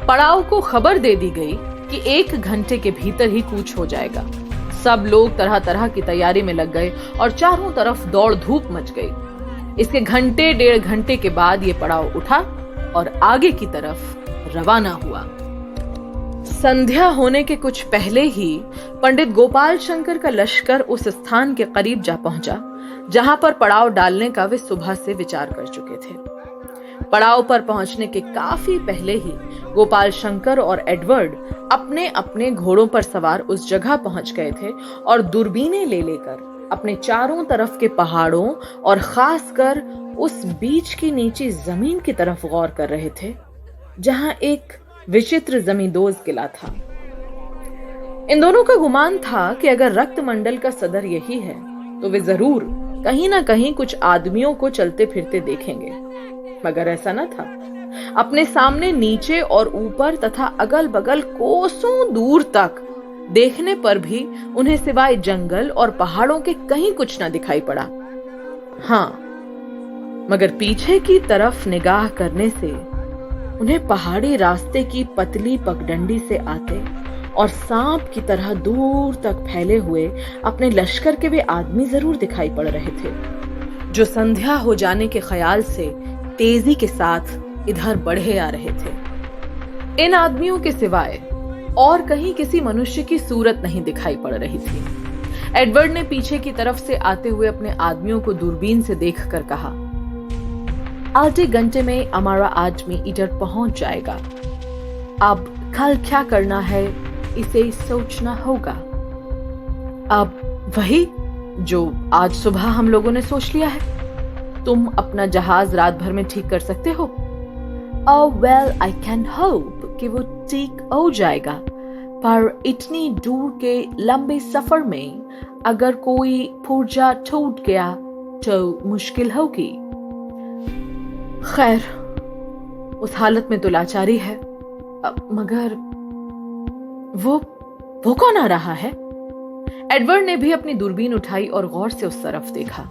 पड़ाव को खबर दे दी गई कि 1 घंटे के भीतर ही कूच हो जाएगा। सब लोग तरह तरह की तैयारी में लग गए और चारों तरफ दौड़ धूप मच गई। इसके घंटे 1.5 घंटे के बाद ये पड़ाव उठा और आगे की तरफ रवाना हुआ। संध्या होने के कुछ पहले ही पंडित गोपाल शंकर का लश्कर उस स्थान के करीब जा पहुंचा जहां पर पड़ाव डालने का वे सुबह से विचार कर चुके थे। पड़ाव पर पहुंचने के काफी पहले ही गोपाल शंकर और एडवर्ड अपने अपने घोड़ों पर सवार उस जगह पहुंच गए थे और दूरबीनें ले लेकर अपने चारों तरफ के पहाड़ों और खासकर उस बीच की नीची जमीन की तरफ गौर कर रहे थे जहां एक विचित्र जमींदोज किला था। इन दोनों का गुमान था कि अगर रक्त मंडल का सदर यही है तो वे जरूर कहीं ना कहीं कुछ आदमियों को चलते फिरते देखेंगे, मगर ऐसा न था। अपने सामने नीचे और ऊपर तथा अगल बगल कोसों दूर तक देखने पर भी उन्हें सिवाय जंगल और पहाड़ों के कहीं कुछ न दिखाई पड़ा। हाँ, मगर पीछे की तरफ निगाह करने से उन्हें पहाड़ी रास्ते की पतली पगडंडी से आते और सांप की तरह दूर तक फैले हुए अपने लश्कर के वे आदमी जरूर दिखाई पड़ रहे थे, जो संध्या हो जाने के ख्याल से तेजी के साथ इधर बढ़े आ रहे थे। इन आदमियों के सिवाय और कहीं किसी मनुष्य की सूरत नहीं दिखाई पड़ रही थी। एडवर्ड ने पीछे की तरफ से आते हुए अपने आदमियों को दूरबीन से देखकर कहा, आधे घंटे में हमारा आदमी इधर पहुंच जाएगा। अब कल क्या करना है इसे सोचना होगा। अब वही जो आज सुबह हम लोगों ने सोच लिया है। तुम अपना जहाज रात भर में ठीक कर सकते हो? Oh well, I can hope कि वो ठीक हो जाएगा, पर इतनी दूर के लंबे सफर में अगर कोई पुर्जा टूट गया तो मुश्किल होगी। खैर, उस हालत में तो लाचारी है, मगर वो कौन आ रहा है? एडवर्ड ने भी अपनी दूरबीन उठाई और गौर से उस तरफ देखा।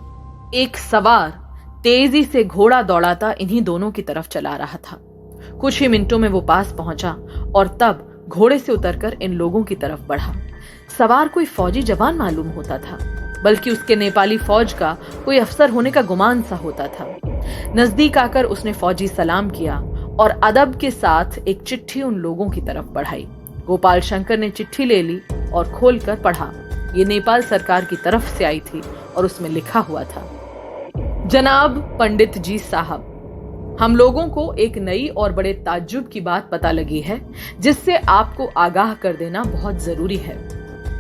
एक सवार तेजी से घोड़ा दौड़ाता इन्हीं दोनों की तरफ चला रहा था। कुछ ही मिनटों में वो पास पहुंचा और तब घोड़े से उतरकर इन लोगों की तरफ बढ़ा। सवार कोई फौजी जवान मालूम होता था, बल्कि उसके नेपाली फौज का कोई अफसर होने का गुमान सा होता था। नजदीक आकर उसने फौजी सलाम किया और अदब के साथ एक चिट्ठी उन लोगों की तरफ बढ़ाई। गोपाल शंकर ने चिट्ठी ले ली और खोलकर पढ़ा। ये नेपाल सरकार की तरफ से आई थी और उसमें लिखा हुआ था, जनाब पंडित जी साहब, हम लोगों को एक नई और बड़े ताज्जुब की बात पता लगी है जिससे आपको आगाह कर देना बहुत जरूरी है।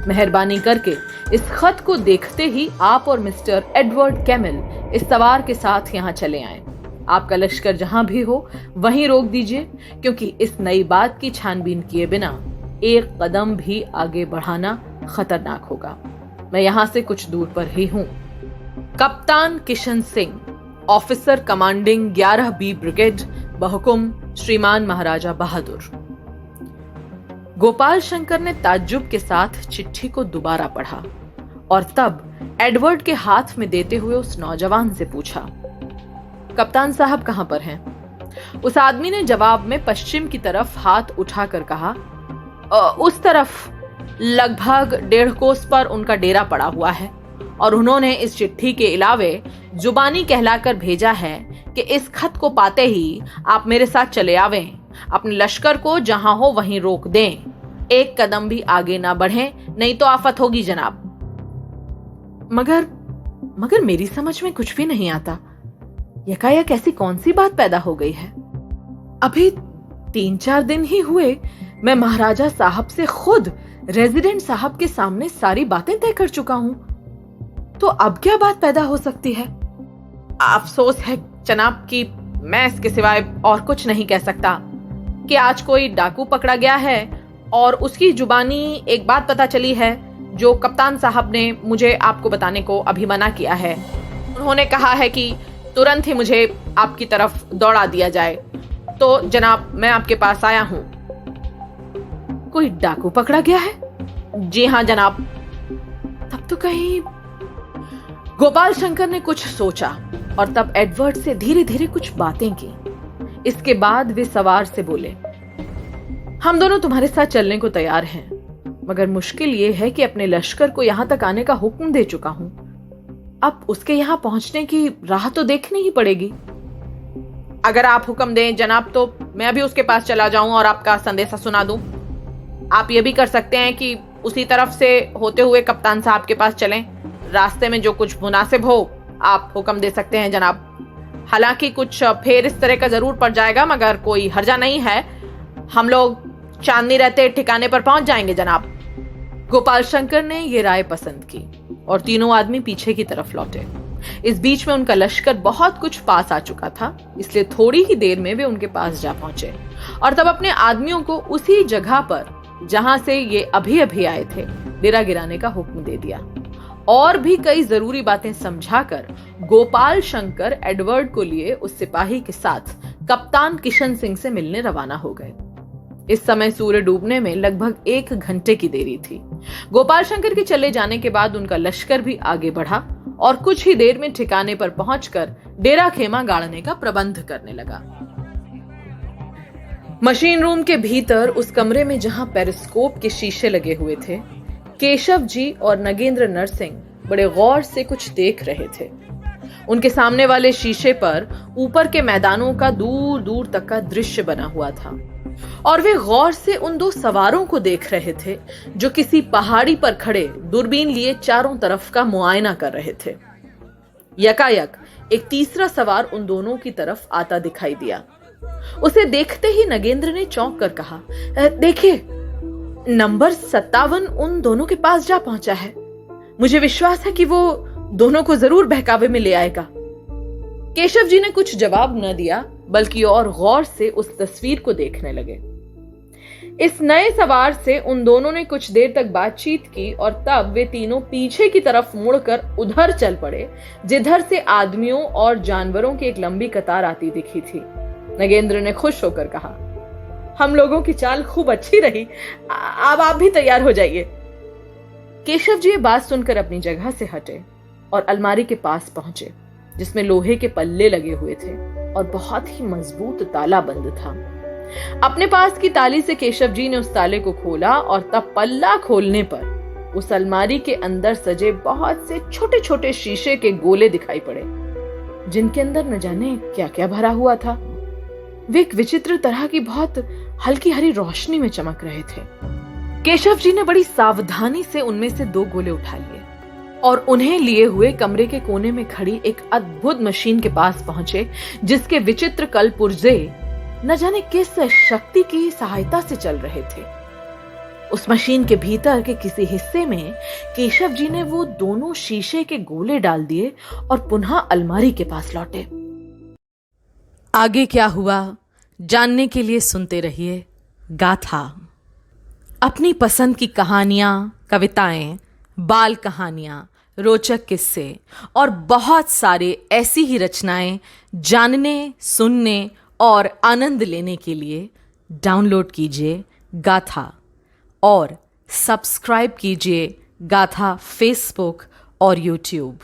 मेहरबानी करके इस खत को देखते ही आप और मिस्टर एडवर्ड कैमिल इस सवार के साथ यहाँ चले आएं। आपका लश्कर जहां भी हो वहीं रोक दीजिए, क्योंकि इस नई बात की छानबीन किए बिना एक कदम भी आगे बढ़ाना खतरनाक होगा। मैं यहाँ से कुछ दूर पर ही हूँ। कप्तान Kishan Singh, officer commanding 11B brigade, बहुकुम श्रीमान महाराजा बहादुर। गोपाल शंकर ने ताज्जुब के साथ चिट्ठी को दोबारा पढ़ा और तब एडवर्ड के हाथ में देते हुए उस नौजवान से पूछा, कप्तान साहब कहां पर हैं? उस आदमी ने जवाब में पश्चिम की तरफ हाथ उठाकर कहा, उस तरफ लगभग 1.5 कोस पर उनका डेरा पड़ा हुआ है और उन्होंने इस चिट्ठी के अलावे जुबानी कहलाकर भेजा है कि इस खत को पाते ही आप मेरे साथ चले आवें, अपने लश्कर को जहां हो वहीं रोक दें, एक कदम भी आगे ना बढ़ें, नहीं तो आफत होगी जनाब। मगर मेरी समझ में कुछ भी नहीं आता। यकायक ऐसी कौन सी बात पैदा हो गई है? अभी 3-4 दिन ही हुए मैं महाराजा साहब से खुद रेजिडेंट साहब के सामने सारी बातें तय कर चुका हूं, तो अब क्या बात पैदा हो सकती है? अफसोस है जनाब कि मैं इसके सिवाय और कुछ नहीं कह सकता कि आज कोई डाकू पकड़ा गया है और उसकी जुबानी एक बात पता चली है जो कप्तान साहब ने मुझे आपको बताने को अभी मना किया है। उन्होंने कहा है कि तुरंत ही मुझे आपकी तरफ दौड़ा दिया जाए, तो जनाब मैं आपके पास आया हूं। कोई डाकू पकड़ा गया है? जी हां जनाब। तब तो कहीं... गोपाल शंकर ने कुछ सोचा और तब एडवर्ड से धीरे धीरे कुछ बातें की। इसके बाद वे सवार से बोले, हम दोनों तुम्हारे साथ चलने को तैयार हैं, मगर मुश्किल ये है कि अपने लश्कर को यहां तक आने का हुक्म दे चुका हूं। अब उसके यहां पहुंचने की राह तो देखनी ही पड़ेगी। अगर आप हुक्म दें जनाब, तो मैं अभी उसके पास चला जाऊं और आपका संदेशा सुना दूं। आप ये भी कर सकते हैं कि उसी तरफ से होते हुए कप्तान साहब के पास चलें। रास्ते में जो कुछ मुनासिब हो आप हुक्म दे सकते हैं जनाब। हालांकि कुछ फेर इस तरह का जरूर पड़ जाएगा, मगर कोई हर्जा नहीं है। हम लोग चांदनी रहते ठिकाने पर पहुंच जाएंगे जनाब। गोपाल शंकर ने यह राय पसंद की और तीनों आदमी पीछे की तरफ लौटे। इस बीच में उनका लश्कर बहुत कुछ पास आ चुका था, इसलिए थोड़ी ही देर में वे उनके पास जा पहुंचे और तब अपने आदमियों को उसी जगह पर जहां से ये अभी अभी आए थे डेरा गिराने का हुक्म दे दिया और भी कई जरूरी बातें समझाकर गोपाल शंकर एडवर्ड को लिए उस सिपाही के साथ कप्तान किशन सिंह से मिलने रवाना हो गए। इस समय सूर्य डूबने में लगभग 1 घंटे की देरी थी। गोपाल शंकर के चले जाने के बाद उनका लश्कर भी आगे बढ़ा और कुछ ही देर में ठिकाने पर पहुंचकर डेरा खेमा गाड़ने का प्रबंध करने लगा। मशीन रूम के भीतर उस कमरे में जहां पेरिस्कोप के शीशे लगे हुए थे, केशव जी और नगेंद्र नरसिंह बड़े गौर से कुछ देख रहे थे। उनके सामने वाले शीशे पर ऊपर के मैदानों का दूर दूर तक का दृश्य बना हुआ था और वे गौर से उन 2 सवारों को देख रहे थे जो किसी पहाड़ी पर खड़े दूरबीन लिए चारों तरफ का मुआयना कर रहे थे। यकायक एक तीसरा सवार उन दोनों की तरफ आता दिखाई दिया। उसे देखते ही नगेंद्र ने चौंक कर कहा, देखिए, नंबर 57 उन दोनों के पास जा पहुंचा है। मुझे विश्वास है कि वो दोनों को जरूर बहकावे में ले आएगा। केशव जी ने कुछ जवाब न दिया, बल्कि और गौर से उस तस्वीर को देखने लगे। इस नए सवार से उन दोनों ने कुछ देर तक बातचीत की और तब वे तीनों पीछे की तरफ मुड़कर उधर चल पड़े जिधर से आदमियों और जानवरों की एक लंबी कतार आती दिखी थी। नगेंद्र ने खुश होकर कहा, हम लोगों की चाल खूब अच्छी रही। अब आप भी तैयार हो जाइए। केशव जी ये बात सुनकर अपनी जगह से हटे और अलमारी के पास पहुंचे जिसमें लोहे के पल्ले लगे हुए थे और बहुत ही मजबूत ताला बंद था। अपने पास की ताली से केशव जी ने उस ताले को खोला और तब पल्ला खोलने पर उस अलमारी के अंदर सजे बहुत से छोटे छोटे शीशे के गोले दिखाई पड़े जिनके अंदर न जाने क्या क्या भरा हुआ था। वे एक विचित्र तरह की बहुत हल्की हरी रोशनी में चमक रहे थे। केशव जी ने बड़ी सावधानी से उनमें से 2 गोले उठा लिए और उन्हें लिए हुए कमरे के कोने में खड़ी एक अद्भुत मशीन के पास पहुंचे जिसके विचित्र कल पुर्जे न जाने किस शक्ति की सहायता से चल रहे थे। उस मशीन के भीतर के किसी हिस्से में केशव जी ने वो दोनों शीशे के गोले डाल दिए और पुनः अलमारी के पास लौटे। आगे क्या हुआ जानने के लिए सुनते रहिए गाथा। अपनी पसंद की कहानियां, कविताएं, बाल कहानियां, रोचक किस्से और बहुत सारे ऐसी ही रचनाएं जानने, सुनने और आनंद लेने के लिए डाउनलोड कीजिए गाथा और सब्सक्राइब कीजिए गाथा फेसबुक और यूट्यूब।